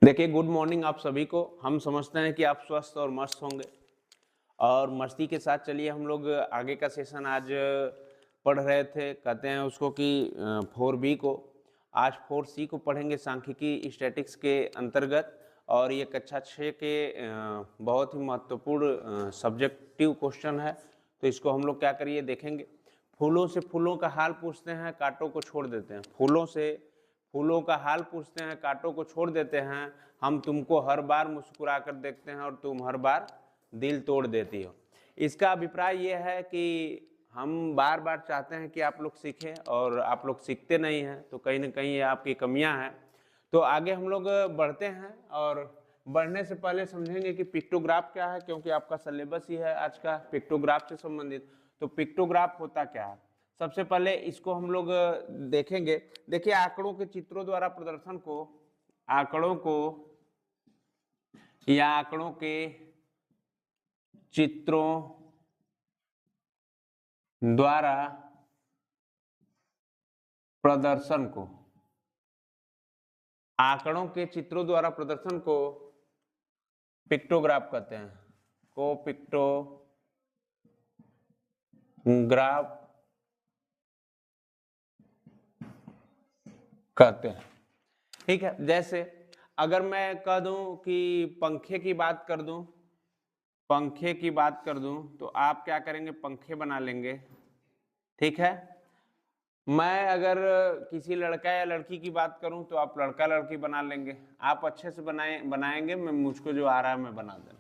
देखिए, good morning आप सभी को। हम समझते हैं कि आप स्वस्थ और मस्त होंगे और मस्ती के साथ चलिए हम लोग आगे का सेशन आज पढ़ रहे थे, कहते हैं उसको कि 4B को। आज 4C को पढ़ेंगे, सांख्यिकी स्टैटिक्स के अंतर्गत। और ये कक्षा 6 के बहुत ही महत्वपूर्ण सब्जेक्टिव क्वेश्चन है। तो इसको हम लोग क्या करिए देखेंगे। फूलों से फूलों का हाल पूछते हैं, कांटों को छोड़ देते हैं। फूलों से फूलों का हाल पूछते हैं, कांटों को छोड़ देते हैं। हम तुमको हर बार मुस्कुरा कर देखते हैं और तुम हर बार दिल तोड़ देती हो। इसका अभिप्राय ये है कि हम बार बार चाहते हैं कि आप लोग सीखें और आप लोग सीखते नहीं हैं, तो कहीं ना कहीं ये आपकी कमियां हैं। तो आगे हम लोग बढ़ते हैं और बढ़ने से पहले समझेंगे कि पिक्टोग्राफ क्या है, क्योंकि आपका सिलेबस ही है आज का पिक्टोग्राफ से संबंधित। तो पिक्टोग्राफ होता क्या है, सबसे पहले इसको हम लोग देखेंगे। देखिए, आंकड़ों के चित्रों द्वारा प्रदर्शन को, आंकड़ों को या आंकड़ों के चित्रों द्वारा प्रदर्शन को, आंकड़ों के चित्रों द्वारा प्रदर्शन को पिक्टोग्राफ कहते हैं। को पिक्टोग्राफ कहते हैं। ठीक है, जैसे अगर मैं कह दूं कि पंखे की बात कर दूं, पंखे की बात कर दूं तो आप क्या करेंगे, पंखे बना लेंगे। ठीक है, मैं अगर किसी लड़का या लड़की की बात करूं तो आप लड़का लड़की बना लेंगे। आप अच्छे से बनाएंगे, मैं मुझको जो आ रहा है मैं बना देना।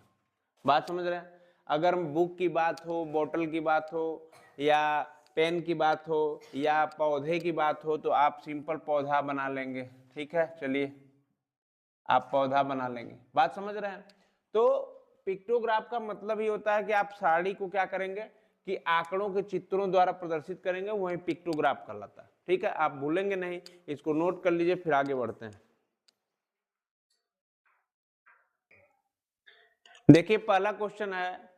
बात समझ रहे हैं। अगर बुक की बात हो, बोतल की बात हो, या पेन की बात हो, या पौधे की बात हो, तो आप सिंपल पौधा बना लेंगे। ठीक है, चलिए आप पौधा बना लेंगे। बात समझ रहे हैं। तो पिक्टोग्राफ का मतलब ही होता है कि आप साड़ी को क्या करेंगे कि आंकड़ों के चित्रों द्वारा प्रदर्शित करेंगे, वही पिक्टोग्राफ कहलाता है। ठीक है, आप भूलेंगे नहीं, इसको नोट कर लीजिए, फिर आगे बढ़ते हैं। देखिए, पहला क्वेश्चन है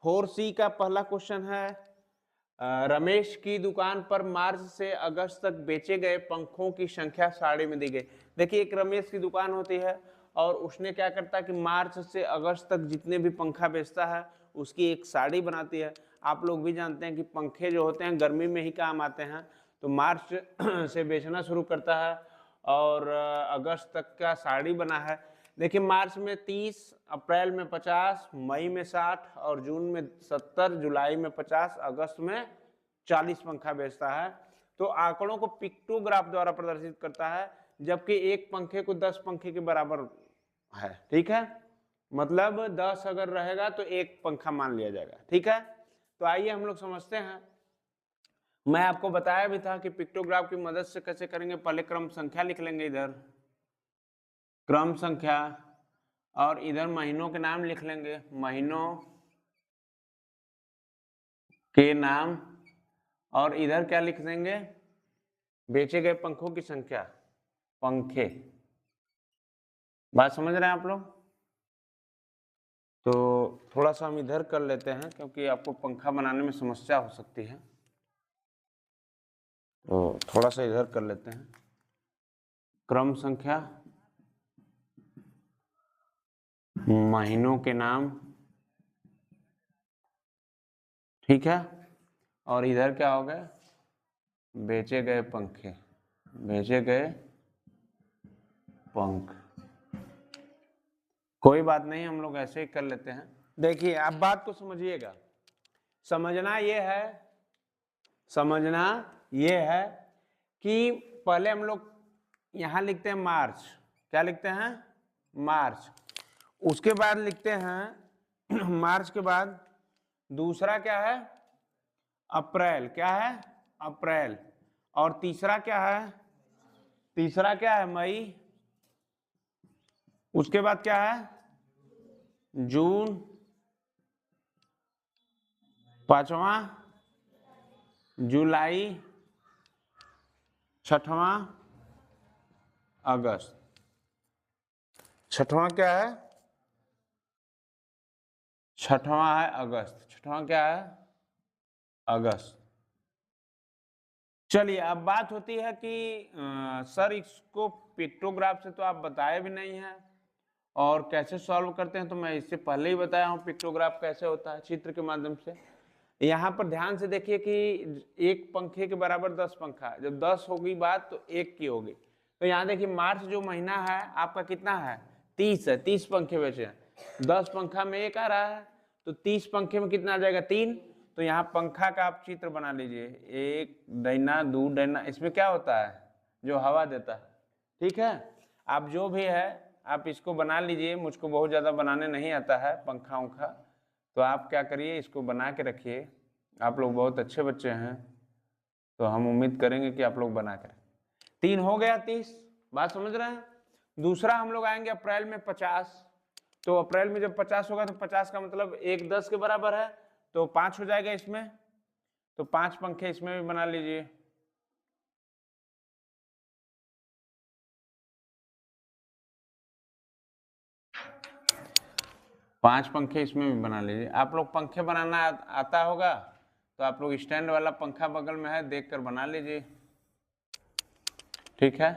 4C का पहला क्वेश्चन है, रमेश की दुकान पर मार्च से अगस्त तक बेचे गए पंखों की संख्या साड़ी में दी गई। देखिए, एक रमेश की दुकान होती है और उसने क्या करता है कि मार्च से अगस्त तक जितने भी पंखा बेचता है उसकी एक साड़ी बनाती है। आप लोग भी जानते हैं कि पंखे जो होते हैं गर्मी में ही काम आते हैं। तो मार्च से बेचना शुरू करता है और अगस्त तक का साड़ी बना है। देखिए, मार्च में 30, अप्रैल में 50, मई में 60 और जून में 70, जुलाई में 50, अगस्त में 40 पंखा बेचता है। तो आंकड़ों को पिक्टोग्राफ द्वारा प्रदर्शित करता है, जबकि एक पंखे को 10 पंखे के बराबर है। ठीक है, मतलब 10 अगर रहेगा तो एक पंखा मान लिया जाएगा। ठीक है, तो आइए हम लोग समझते हैं। मैं आपको बताया भी था कि पिक्टोग्राफ की मदद से कैसे करेंगे। पहले क्रम संख्या लिख लेंगे, इधर क्रम संख्या, और इधर महीनों के नाम लिख लेंगे, महीनों के नाम, और इधर क्या लिख देंगे, बेचे गए पंखों की संख्या, पंखे। बात समझ रहे हैं आप लोग। तो थोड़ा सा हम इधर कर लेते हैं क्योंकि आपको पंखा बनाने में समस्या हो सकती है, तो थोड़ा सा इधर कर लेते हैं। क्रम संख्या, महीनों के नाम, ठीक है, और इधर क्या हो गया, बेचे गए पंखे, बेचे गए पंख। कोई बात नहीं, हम लोग ऐसे ही कर लेते हैं। देखिए, आप बात को समझिएगा। समझना ये है कि पहले हम लोग यहां लिखते हैं मार्च। क्या लिखते हैं, मार्च। उसके बाद लिखते हैं मार्च के बाद दूसरा क्या है, अप्रैल। क्या है, अप्रैल। और तीसरा क्या है, तीसरा क्या है, मई। उसके बाद क्या है, जून। पांचवा जुलाई। छठवां अगस्त। छठवां क्या है, छठवां है अगस्त। छठवां क्या है, अगस्त। चलिए, अब बात होती है कि सर इसको पिक्टोग्राफ से तो आप बताए भी नहीं हैं, और कैसे सॉल्व करते हैं तो मैं इससे पहले ही बताया हूँ पिक्टोग्राफ कैसे होता है, चित्र के माध्यम से। यहाँ पर ध्यान से देखिए कि एक पंखे के बराबर 10 पंखा, जब 10 होगी बात तो एक की होगी। तो यहाँ देखिए मार्च जो महीना है आपका कितना है, 30 है, 30 पंखे बेचे हैं, 10 पंखा में एक आ रहा है, तो 30 पंखे में कितना आ जाएगा, 3। तो यहाँ पंखा का आप चित्र बना लीजिए, एक डैना दो डैना, इसमें क्या होता है, जो हवा देता है, ठीक है। आप जो भी है आप इसको बना लीजिए, मुझको बहुत ज़्यादा बनाने नहीं आता है पंखा उंखा, तो आप क्या करिए इसको बना के रखिए। आप लोग बहुत अच्छे बच्चे हैं, तो हम उम्मीद करेंगे कि आप लोग बना कर। 3 हो गया 30, बात समझ रहे हैं। दूसरा हम लोग आएंगे अप्रैल में 50, तो अप्रैल में जब 50 होगा तो 50 का मतलब 1 10 के बराबर है, तो 5 हो जाएगा इसमें, तो 5 पंखे इसमें भी बना लीजिए। पांच पंखे इसमें भी बना लीजिए। आप लोग पंखे बनाना आता होगा तो आप लोग स्टैंड वाला पंखा बगल में है देखकर बना लीजिए, ठीक है,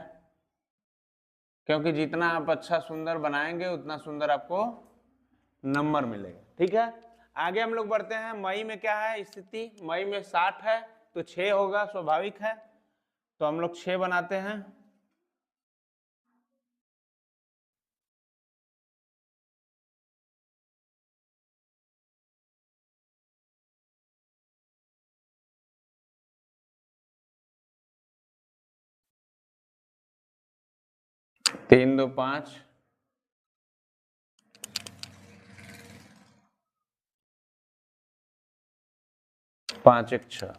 क्योंकि जितना आप अच्छा सुंदर बनाएंगे उतना सुंदर आपको नंबर मिलेगा, ठीक है। आगे हम लोग बढ़ते हैं। मई में क्या है स्थिति, मई में 60 है तो 6 होगा, स्वाभाविक है, तो हम लोग 6 बनाते हैं। तीन दो 5, 5 1 6,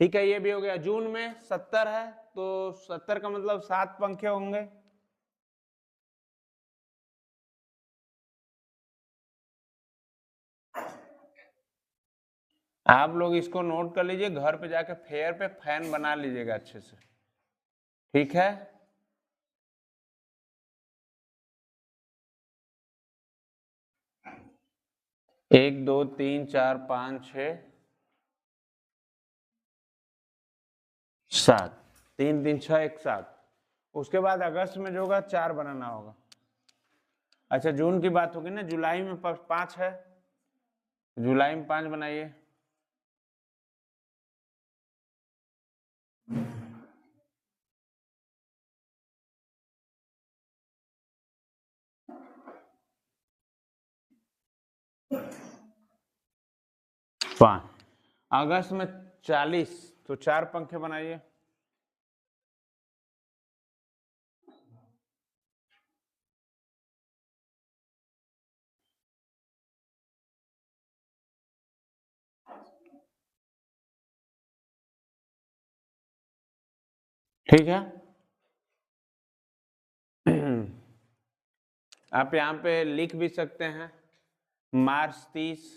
ठीक है, ये भी हो गया। जून में 70 है तो 70 का मतलब 7 पंखे होंगे। आप लोग इसको नोट कर लीजिए, घर पे जाके फेयर पे फैन बना लीजिएगा अच्छे से, ठीक है। एक दो तीन चार पाँच 6 7, 3 3 6 1 7। उसके बाद अगस्त में जो होगा 4 बनाना होगा। अच्छा जून की बात होगी ना, जुलाई में 5 है, जुलाई में 5 बनाइए। अगस्त में 40 तो 4 पंखे बनाइए। ठीक है, आप यहाँ पे लिख भी सकते हैं, मार्च 30,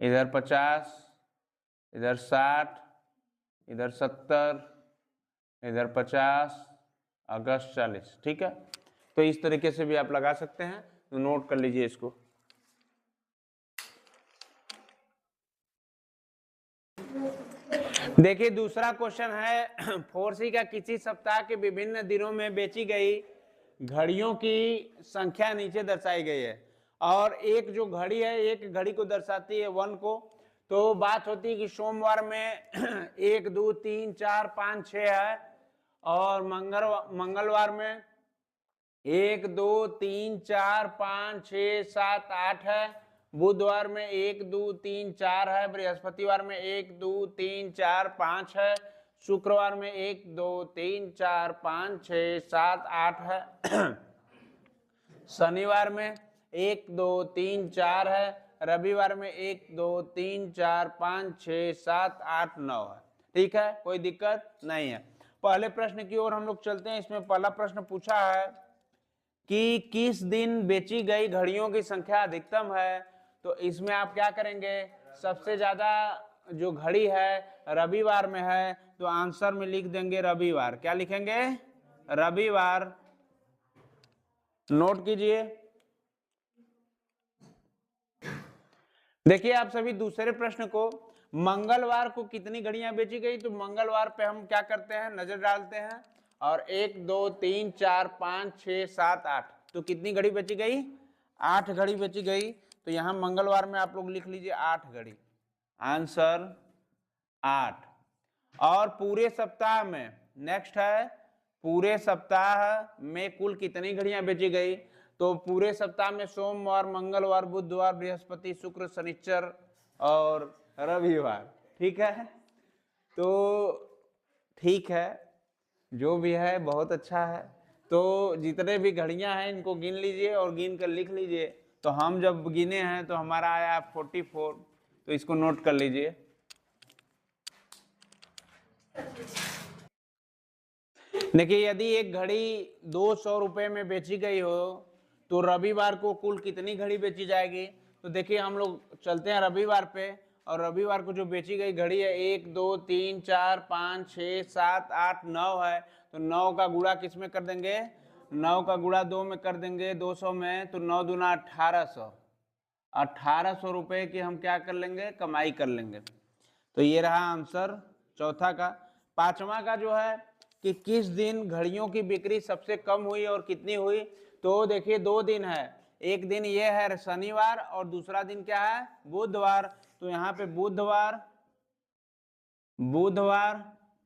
इधर 50, इधर 60, इधर 70, इधर 50, अगस्त 40, ठीक है। तो इस तरीके से भी आप लगा सकते हैं, तो नोट कर लीजिए इसको। देखिए दूसरा क्वेश्चन है, 4C का किसी सप्ताह के विभिन्न दिनों में बेची गई घड़ियों की संख्या नीचे दर्शाई गई है, और एक जो घड़ी है एक घड़ी को दर्शाती है 1 को। तो बात होती है कि सोमवार में 1 2 3 4 5 6 है, और मंगलवार में 1 2 3 4 5 6 7 8 है, बुधवार में 1 2 3 4 है, बृहस्पतिवार में 1 2 3 4 5 है, शुक्रवार में 1 2 3 4 5 6 7 8 है, शनिवार में 1 2 3 4 है, रविवार में 1 2 3 4 5 6 7 8 9 है, ठीक है, कोई दिक्कत नहीं है। पहले प्रश्न की ओर हम लोग चलते हैं। इसमें पहला प्रश्न पूछा है कि किस दिन बेची गई घड़ियों की संख्या अधिकतम है। तो इसमें आप क्या करेंगे, सबसे ज्यादा जो घड़ी है रविवार में है, तो आंसर में लिख देंगे रविवार। क्या लिखेंगे, रविवार। नोट कीजिए। देखिए आप सभी दूसरे प्रश्न को, मंगलवार को कितनी घड़ियां बेची गई, तो मंगलवार पे हम क्या करते हैं, नजर डालते हैं, और 1 2 3 4 5 6 7 8 तो कितनी घड़ी बची गई? 8 घड़ी बची गई। तो यहाँ मंगलवार में आप लोग लिख लीजिए 8 घड़ी, आंसर 8। और पूरे सप्ताह में नेक्स्ट है, पूरे सप्ताह में कुल कितनी घड़ियां बेची गई? तो पूरे सप्ताह में सोमवार, मंगलवार, बुधवार, बृहस्पति, शुक्र, शनिचर और रविवार। ठीक है, तो ठीक है, जो भी है बहुत अच्छा है। तो जितने भी घड़ियां हैं इनको गिन लीजिए और गिन कर लिख लीजिए। तो हम जब गिने हैं तो हमारा आया 44, तो इसको नोट कर लीजिए। देखिए, यदि एक घड़ी 200 रुपए में बेची गई हो तो रविवार को कुल कितनी घड़ी बेची जाएगी? तो देखिए, हम लोग चलते हैं रविवार पे, और रविवार को जो बेची गई घड़ी है 1 2 3 4 5 6 7 8 9 है। तो 9 का गुणा किस में कर देंगे? 9 का गुणा 2 में कर देंगे 200 में। तो 9 दूना 1800, 1800 रुपए की हम क्या कर लेंगे? कमाई कर लेंगे। तो ये रहा आंसर चौथा का। पांचवा का जो है कि किस दिन घड़ियों की बिक्री सबसे कम हुई और कितनी हुई? तो देखिए 2 दिन है, एक दिन ये है शनिवार और दूसरा दिन क्या है? बुधवार। तो यहाँ पे बुधवार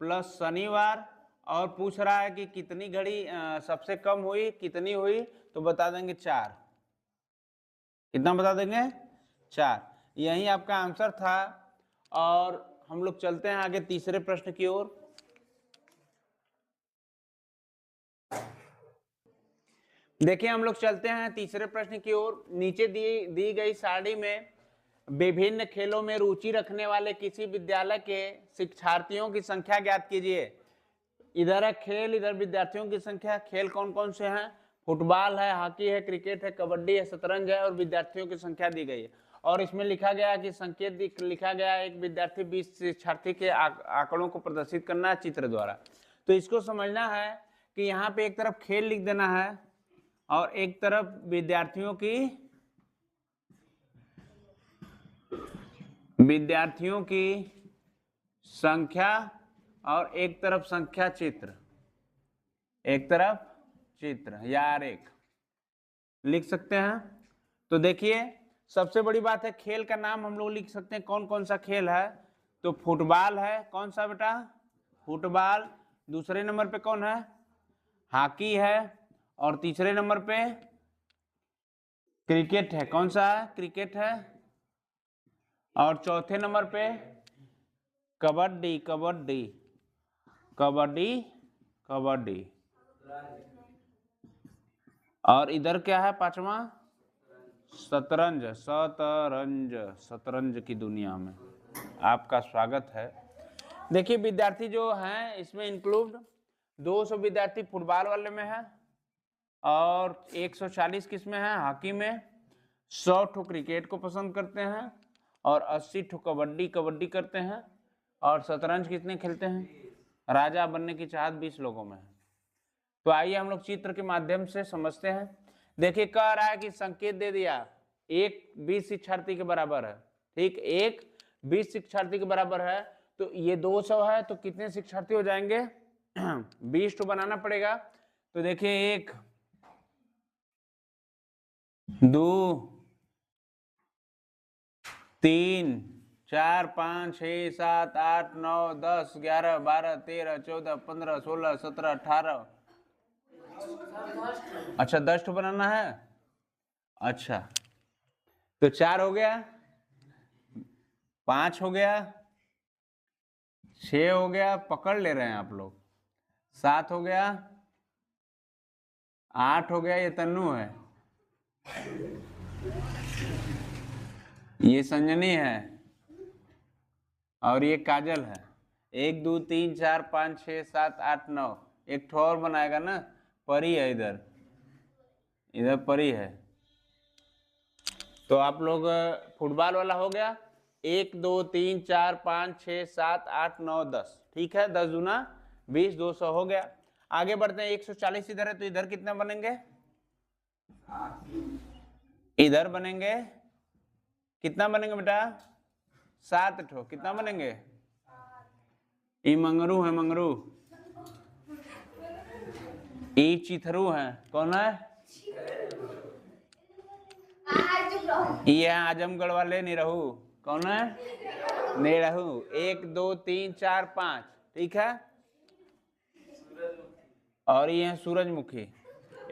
प्लस शनिवार, और पूछ रहा है कि कितनी घड़ी सबसे कम हुई, कितनी हुई? तो बता देंगे 4। कितना बता देंगे? 4। यही आपका आंसर था। और हम लोग चलते हैं आगे तीसरे प्रश्न की ओर। देखिए, हम लोग चलते हैं तीसरे प्रश्न की ओर। नीचे दी गई सारणी में विभिन्न खेलों में रुचि रखने वाले किसी विद्यालय के शिक्षार्थियों की संख्या ज्ञात कीजिए। इधर है खेल, इधर विद्यार्थियों की संख्या। खेल कौन कौन से हैं? फुटबॉल है, हॉकी है, क्रिकेट है, कबड्डी है, शतरंज है, और विद्यार्थियों की संख्या दी गई है। और इसमें लिखा गया कि संकेत लिखा गया है, एक विद्यार्थी 20 शिक्षार्थी के आंकड़ों को प्रदर्शित करना है चित्र द्वारा। तो इसको समझना है कि यहाँ पे एक तरफ खेल लिख देना है और एक तरफ विद्यार्थियों की संख्या, और एक तरफ संख्या चित्र, एक तरफ चित्र या आरेख लिख सकते हैं। तो देखिए, सबसे बड़ी बात है खेल का नाम हम लोग लिख सकते हैं। कौन कौन सा खेल है? तो फुटबॉल है। कौन सा बेटा? फुटबॉल। दूसरे नंबर पे कौन है? हॉकी है। और तीसरे नंबर पे क्रिकेट है। कौन सा है? क्रिकेट है। और चौथे नंबर पे कबड्डी, कबड्डी, कबड्डी, कबड्डी। और इधर क्या है पांचवा? शतरंज, शतरंज, शतरंज की दुनिया में आपका स्वागत है। देखिए, विद्यार्थी जो हैं इसमें इंक्लूड 200 विद्यार्थी फुटबॉल वाले में है, और 140 किस में है? हॉकी में। 100 ठो क्रिकेट को पसंद करते हैं, और 80 ठो कबड्डी करते हैं। और शतरंज कितने खेलते हैं? राजा बनने की चाहत 20 लोगों में है। तो आइए हम लोग चित्र के माध्यम से समझते हैं। देखिए, कह रहा है कि संकेत दे दिया, एक 20 शिक्षार्थी के बराबर है। ठीक, एक 20 शिक्षार्थी के बराबर है। तो ये 200 है, तो कितने शिक्षार्थी हो जाएंगे? 20 तो बनाना पड़ेगा। तो देखिए 1 2 3 4 5 6 7 8 9 10 11 12 13 14 15 16 17 18। अच्छा, 10 तो बनाना है। अच्छा, तो 4 हो गया, 5 हो गया, 6 हो गया, पकड़ ले रहे हैं आप लोग, 7 हो गया, 8 हो गया, ये तन्नू है, ये संजनी है, और ये काजल है। 1 2 3 4 5 6 7 8 9। एक ठो और बनाएगा ना, परी है इधर, इधर परी है। तो आप लोग फुटबॉल वाला हो गया 1 2 3 4 5 6 7 8 9 10। ठीक है, 10 दूना 20, 200 हो गया। आगे बढ़ते हैं। 140 इधर है, तो इधर कितना बनेंगे? इधर बनेंगे कितना बनेंगे बेटा? 7 ठो। कितना बनेंगे? ई मंगरू है, मंगरू। ई चिथरू है। कौन है? ये है आजमगढ़ वाले निरहू, कौन है? निरहू। 1 2 3 4 5, ठीक है। और ये है सूरजमुखी,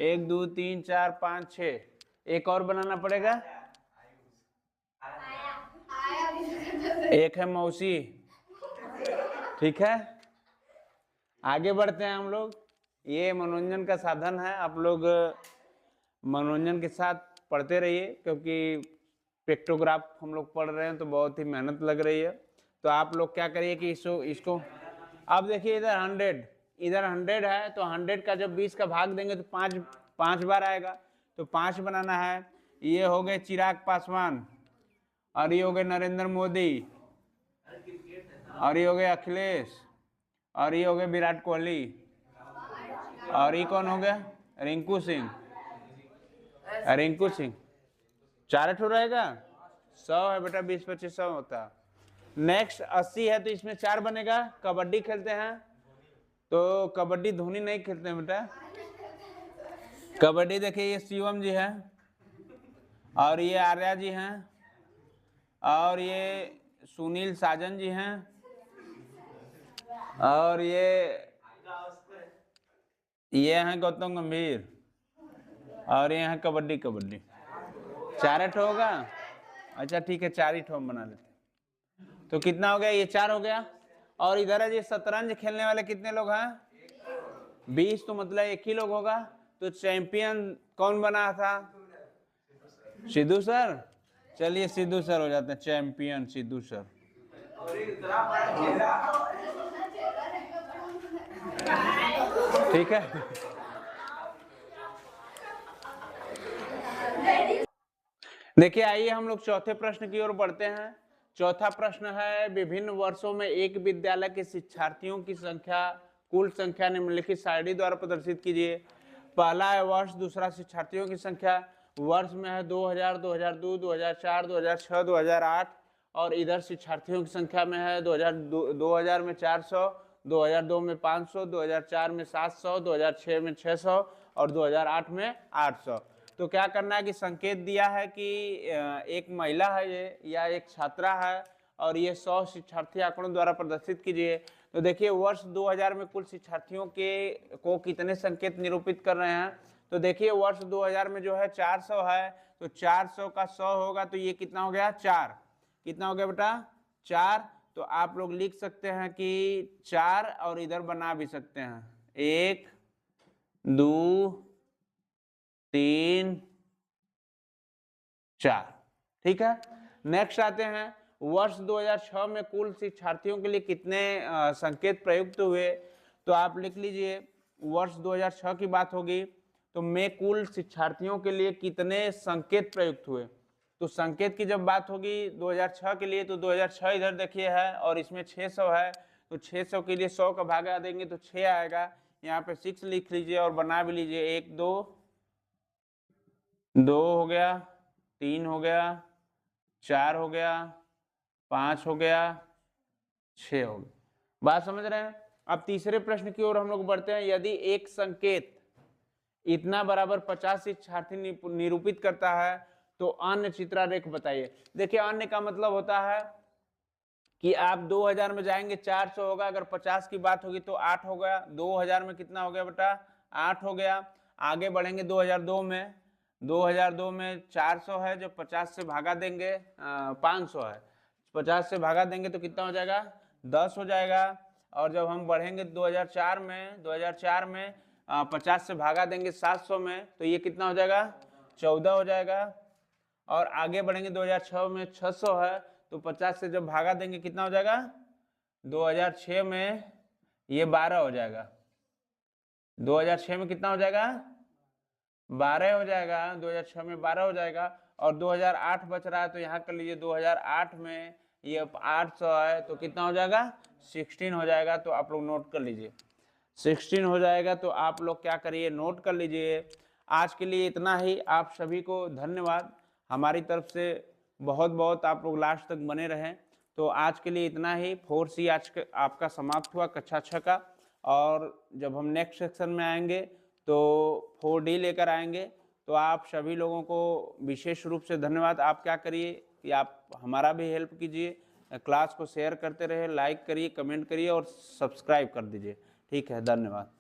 1 2 3 4 5 6। एक और बनाना पड़ेगा, एक है मौसी, ठीक है। आगे बढ़ते हैं हम लोग। ये मनोरंजन का साधन है, आप लोग मनोरंजन के साथ पढ़ते रहिए, क्योंकि पिक्टोग्राफ हम लोग पढ़ रहे हैं तो बहुत ही मेहनत लग रही है। तो आप लोग क्या करिए कि इसको अब देखिए, इधर 100, इधर 100 है, तो 100 का जब 20 का भाग देंगे तो 5 बार आएगा, तो 5 बनाना है। ये हो गए चिराग पासवान, और ये हो गए नरेंद्र मोदी, और ये हो गए अखिलेश, और ये हो गए विराट कोहली, और ये कौन हो गया? रिंकू सिंह। रिंकू सिंह 4 ठो रहेगा, 100 है बेटा, 20 25 100 होता। नेक्स्ट 80 है, तो इसमें 4 बनेगा। कबड्डी खेलते हैं, तो कबड्डी धोनी नहीं खेलते हैं बेटा। कबड्डी देखिए, ये शिवम जी है, और ये आर्या जी हैं, और ये सुनील साजन जी हैं, और ये हैं गौतम गंभीर, और ये हैं कबड्डी। 4 ठो होगा। अच्छा ठीक है, 4 ही ठो हम बना लेते हैं। तो कितना हो गया? ये 4 हो गया। और इधर है जी शतरंज खेलने वाले कितने लोग हैं? 20, तो मतलब 1 ही लोग होगा। तो चैंपियन कौन बना था? सिद्धू सर। चलिए सिद्धू सर हो जाते हैं चैंपियन, सिद्धू सर। ठीक है। देखिए, आइए हम लोग चौथे प्रश्न की ओर बढ़ते हैं। चौथा प्रश्न है, विभिन्न वर्षों में एक विद्यालय के शिक्षार्थियों की संख्या, कुल संख्या निम्नलिखित सारणी द्वारा प्रदर्शित कीजिए। पहला है वर्ष, दूसरा शिक्षार्थियों की संख्या। वर्ष में है 2000, 2002, 2004, 2006, 2008, और इधर शिक्षार्थियों की संख्या में है 2000 में 400, 2002 में 500, 2004 में 700, 2006 में 600, और 2008 में 800। तो क्या करना है कि संकेत दिया है कि एक महिला है ये, या एक छात्रा है, और ये 100 शिक्षार्थी आंकड़ों द्वारा प्रदर्शित कीजिए। तो देखिए, वर्ष 2000 में कुल शिक्षार्थियों को कितने संकेत निरूपित कर रहे हैं। तो देखिए, वर्ष 2000 में जो है 400 है, तो 400 का 100 होगा, तो ये कितना हो गया? 4। कितना हो गया बेटा? 4। तो आप लोग लिख सकते हैं कि 4, और इधर बना भी सकते हैं 1 2 3 4, ठीक है। नेक्स्ट आते हैं, वर्ष 2006 में कुल शिक्षार्थियों के लिए कितने संकेत प्रयुक्त हुए। तो आप लिख लीजिए, वर्ष 2006 की बात होगी, तो में कुल शिक्षार्थियों के लिए कितने संकेत प्रयुक्त हुए। तो संकेत की जब बात होगी 2006 के लिए, तो 2006 इधर देखिए है, और इसमें 600 है, तो 600 के लिए 100 का भागा देंगे तो 6 आएगा। यहाँ पे 6 लिख लीजिए और बना भी लीजिए। 1 2 हो गया, 3 हो गया, 4 हो गया, 5 हो गया, 6 हो गया। बात समझ रहे हैं? अब तीसरे प्रश्न की ओर हम लोग बढ़ते हैं। यदि एक संकेत इतना बराबर 50 शिक्षार्थी निरूपित करता है, तो अन्य चित्रारेख बताइए। देखिए, अन्य का मतलब होता है कि आप 2000 में जाएंगे 400 होगा, अगर 50 की बात होगी तो 8 हो गया। 2000 में कितना हो गया बेटा? 8 हो गया। आगे बढ़ेंगे 2002 में, 2002 में 400 है, जो 50 से भागा देंगे 500 है, 50 से भागा देंगे तो कितना हो जाएगा? 10 हो जाएगा। और जब हम बढ़ेंगे 2004 में, 2004 में 50 से भागा देंगे 700 में, तो ये कितना हो जाएगा? 14 हो जाएगा। और आगे बढ़ेंगे 2006 में 600 है, तो 50 से जब भागा देंगे कितना हो जाएगा? 2006 में ये 12 हो जाएगा। 2006 में कितना हो जाएगा? 12 हो जाएगा। 2006 में 12 हो जाएगा। और 2008 बच रहा है, तो यहाँ कर लीजिए 2008 में ये 800 है, तो कितना हो जाएगा? 16 हो जाएगा। तो आप लोग नोट कर लीजिए, 16 हो जाएगा। तो आप लोग क्या करिए, नोट कर लीजिए। आज के लिए इतना ही। आप सभी को धन्यवाद। हमारी तरफ से बहुत बहुत आप लोग लास्ट तक बने रहें। तो आज के लिए इतना ही। 4C आज आपका समाप्त हुआ, कक्षा 6 का। और जब हम नेक्स्ट सेक्शन में आएंगे तो 4D लेकर आएंगे। तो आप सभी लोगों को विशेष रूप से धन्यवाद। आप क्या करिए कि आप हमारा भी हेल्प कीजिए, क्लास को शेयर करते रहे, लाइक करिए, कमेंट करिए और सब्सक्राइब कर दीजिए। ठीक है, धन्यवाद।